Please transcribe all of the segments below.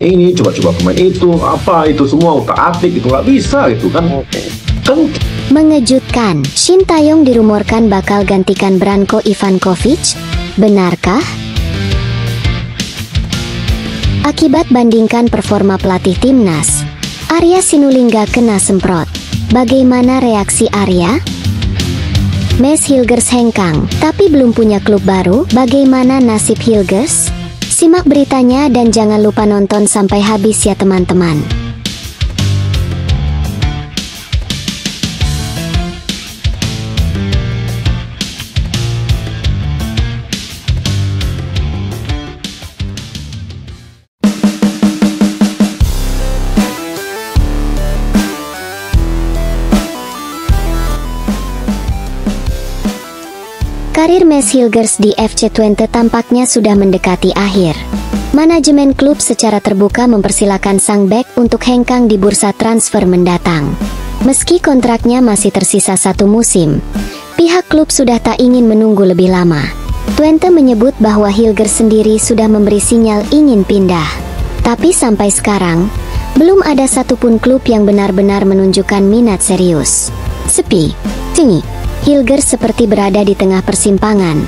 ini, coba-coba pemain itu, apa itu semua utak-atik itu nggak bisa gitu kan. Kan Mengejutkan, Shin Tae-yong dirumorkan bakal gantikan Branko Ivankovic. Benarkah? Akibat bandingkan performa pelatih timnas, Arya Sinulinga kena semprot. Bagaimana reaksi Arya? Mes Hilgers hengkang, tapi belum punya klub baru. Bagaimana nasib Hilgers? Simak beritanya dan jangan lupa nonton sampai habis ya teman-teman. Karir Mes Hilgers di FC Twente tampaknya sudah mendekati akhir. Manajemen klub secara terbuka mempersilakan sang bek untuk hengkang di bursa transfer mendatang. Meski kontraknya masih tersisa 1 musim, pihak klub sudah tak ingin menunggu lebih lama. Twente menyebut bahwa Hilgers sendiri sudah memberi sinyal ingin pindah. Tapi sampai sekarang, belum ada satupun klub yang benar-benar menunjukkan minat serius. Sepi, tinggi. Hilgers seperti berada di tengah persimpangan,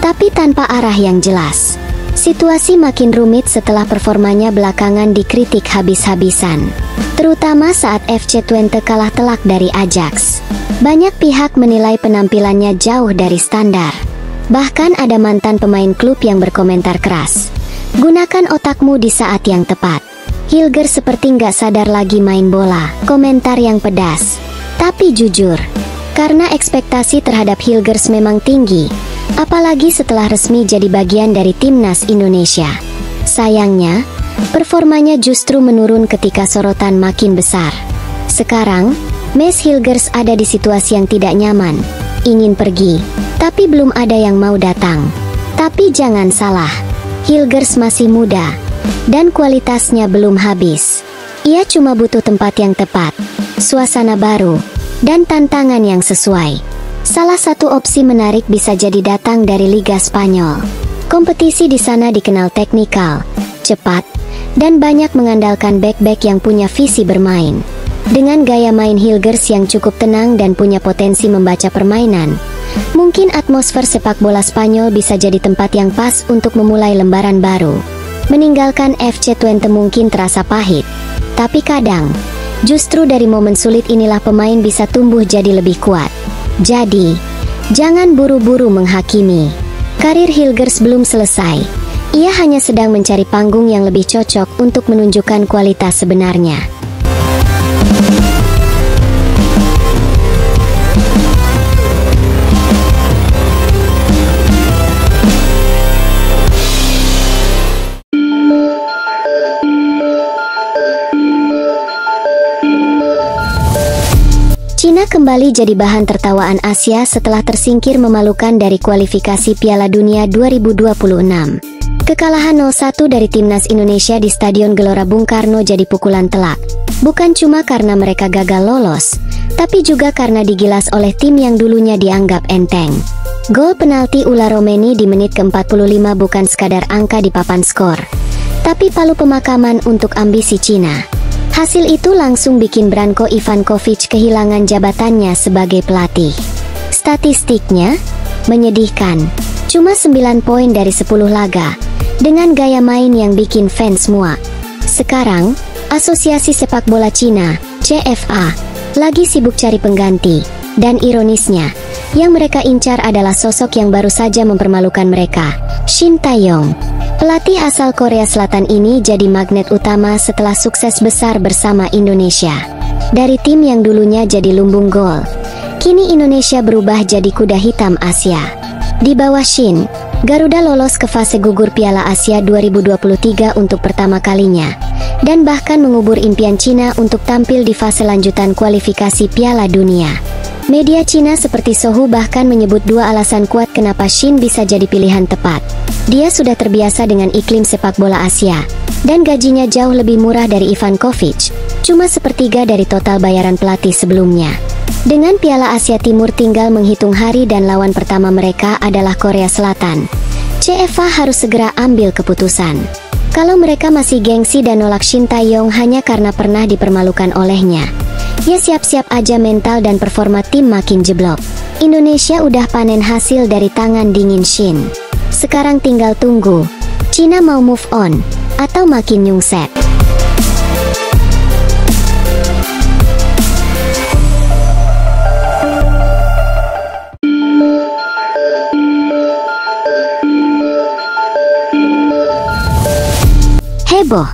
tapi tanpa arah yang jelas. Situasi makin rumit setelah performanya belakangan dikritik habis-habisan, terutama saat FC Twente kalah telak dari Ajax. Banyak pihak menilai penampilannya jauh dari standar. Bahkan ada mantan pemain klub yang berkomentar keras. Gunakan otakmu di saat yang tepat. Hilgers seperti nggak sadar lagi main bola. Komentar yang pedas, tapi jujur. Karena ekspektasi terhadap Hilgers memang tinggi, apalagi setelah resmi jadi bagian dari timnas Indonesia. Sayangnya, performanya justru menurun ketika sorotan makin besar. Sekarang, Mes Hilgers ada di situasi yang tidak nyaman, ingin pergi, tapi belum ada yang mau datang. Tapi jangan salah, Hilgers masih muda, dan kualitasnya belum habis. Ia cuma butuh tempat yang tepat, suasana baru, dan tantangan yang sesuai. Salah satu opsi menarik bisa jadi datang dari Liga Spanyol. Kompetisi di sana dikenal teknikal, cepat, dan banyak mengandalkan bek-bek yang punya visi bermain. Dengan gaya main Hilgers yang cukup tenang dan punya potensi membaca permainan, mungkin atmosfer sepak bola Spanyol bisa jadi tempat yang pas untuk memulai lembaran baru. Meninggalkan FC Twente mungkin terasa pahit, tapi kadang justru dari momen sulit inilah pemain bisa tumbuh jadi lebih kuat. Jadi, jangan buru-buru menghakimi. Karir Hilgers belum selesai. Ia hanya sedang mencari panggung yang lebih cocok untuk menunjukkan kualitas sebenarnya. Cina kembali jadi bahan tertawaan Asia setelah tersingkir memalukan dari kualifikasi Piala Dunia 2026. Kekalahan 0-1 dari timnas Indonesia di Stadion Gelora Bung Karno jadi pukulan telak. Bukan cuma karena mereka gagal lolos, tapi juga karena digilas oleh tim yang dulunya dianggap enteng. Gol penalti Ula Romeni di menit ke-45 bukan sekadar angka di papan skor, tapi palu pemakaman untuk ambisi Cina. Hasil itu langsung bikin Branko Ivankovic kehilangan jabatannya sebagai pelatih. Statistiknya menyedihkan, cuma 9 poin dari 10 laga, dengan gaya main yang bikin fans muak. Sekarang, Asosiasi Sepak Bola Cina, CFA, lagi sibuk cari pengganti, dan ironisnya, yang mereka incar adalah sosok yang baru saja mempermalukan mereka, Shin Tae-yong. Pelatih asal Korea Selatan ini jadi magnet utama setelah sukses besar bersama Indonesia. Dari tim yang dulunya jadi lumbung gol, kini Indonesia berubah jadi kuda hitam Asia. Di bawah Shin, Garuda lolos ke fase gugur Piala Asia 2023 untuk pertama kalinya, dan bahkan mengubur impian Cina untuk tampil di fase lanjutan kualifikasi Piala Dunia. Media Cina seperti Sohu bahkan menyebut 2 alasan kuat kenapa Shin bisa jadi pilihan tepat. Dia sudah terbiasa dengan iklim sepak bola Asia, dan gajinya jauh lebih murah dari Ivankovic, cuma sepertiga dari total bayaran pelatih sebelumnya. Dengan Piala Asia Timur tinggal menghitung hari dan lawan pertama mereka adalah Korea Selatan, CFA harus segera ambil keputusan. Kalau mereka masih gengsi dan nolak Shin Tae-yong hanya karena pernah dipermalukan olehnya, ya siap-siap aja mental dan performa tim makin jeblok. Indonesia udah panen hasil dari tangan dingin Shin. Sekarang tinggal tunggu, Cina mau move on, atau makin nyungsep. Heboh,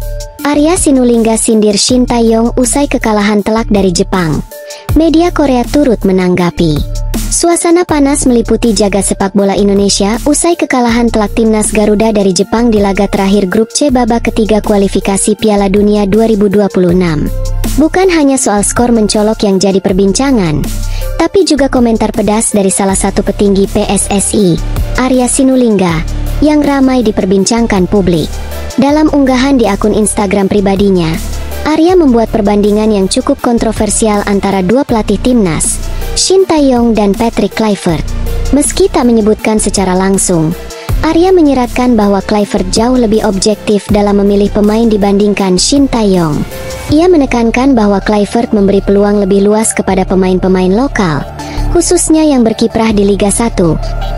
Arya Sinulinga sindir Shin Tae-yong usai kekalahan telak dari Jepang. Media Korea turut menanggapi. Suasana panas meliputi jagat sepak bola Indonesia usai kekalahan telak timnas Garuda dari Jepang di laga terakhir grup C babak ketiga kualifikasi Piala Dunia 2026. Bukan hanya soal skor mencolok yang jadi perbincangan, tapi juga komentar pedas dari salah satu petinggi PSSI, Arya Sinulinga, yang ramai diperbincangkan publik. Dalam unggahan di akun Instagram pribadinya, Arya membuat perbandingan yang cukup kontroversial antara dua pelatih timnas, Shin Tae-yong dan Patrick Kluivert. Meski tak menyebutkan secara langsung, Arya menyiratkan bahwa Kluivert jauh lebih objektif dalam memilih pemain dibandingkan Shin Tae-yong. Ia menekankan bahwa Kluivert memberi peluang lebih luas kepada pemain-pemain lokal, khususnya yang berkiprah di Liga 1,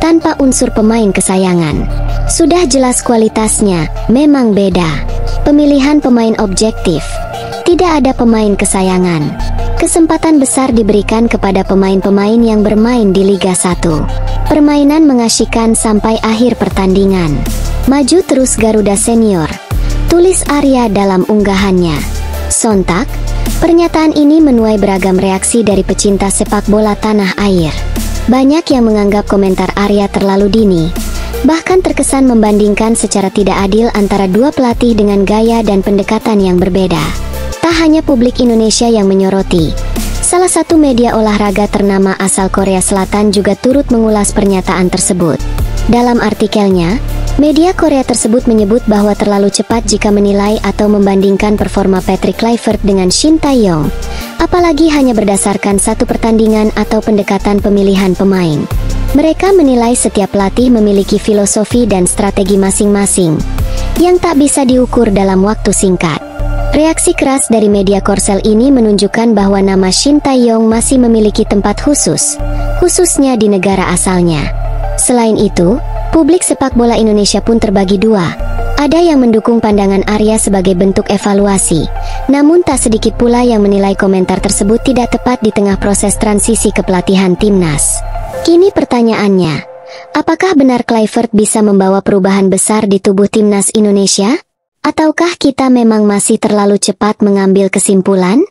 tanpa unsur pemain kesayangan. Sudah jelas kualitasnya, memang beda. Pemilihan pemain objektif. Tidak ada pemain kesayangan. Kesempatan besar diberikan kepada pemain-pemain yang bermain di Liga 1. Permainan mengasyikkan sampai akhir pertandingan. Maju terus Garuda Senior, tulis Arya dalam unggahannya. Sontak, pernyataan ini menuai beragam reaksi dari pecinta sepak bola tanah air. Banyak yang menganggap komentar Arya terlalu dini, bahkan terkesan membandingkan secara tidak adil antara dua pelatih dengan gaya dan pendekatan yang berbeda. Tak hanya publik Indonesia yang menyoroti, salah satu media olahraga ternama asal Korea Selatan juga turut mengulas pernyataan tersebut. Dalam artikelnya, media Korea tersebut menyebut bahwa terlalu cepat jika menilai atau membandingkan performa Patrick Kluivert dengan Shin Tae-yong, apalagi hanya berdasarkan satu pertandingan atau pendekatan pemilihan pemain. Mereka menilai setiap pelatih memiliki filosofi dan strategi masing-masing, yang tak bisa diukur dalam waktu singkat. Reaksi keras dari media Korsel ini menunjukkan bahwa nama Shin Tae-yong masih memiliki tempat khusus, khususnya di negara asalnya. Selain itu, publik sepak bola Indonesia pun terbagi dua. Ada yang mendukung pandangan Arya sebagai bentuk evaluasi, namun tak sedikit pula yang menilai komentar tersebut tidak tepat di tengah proses transisi kepelatihan timnas. Kini pertanyaannya, apakah benar Kluivert bisa membawa perubahan besar di tubuh timnas Indonesia? Ataukah kita memang masih terlalu cepat mengambil kesimpulan?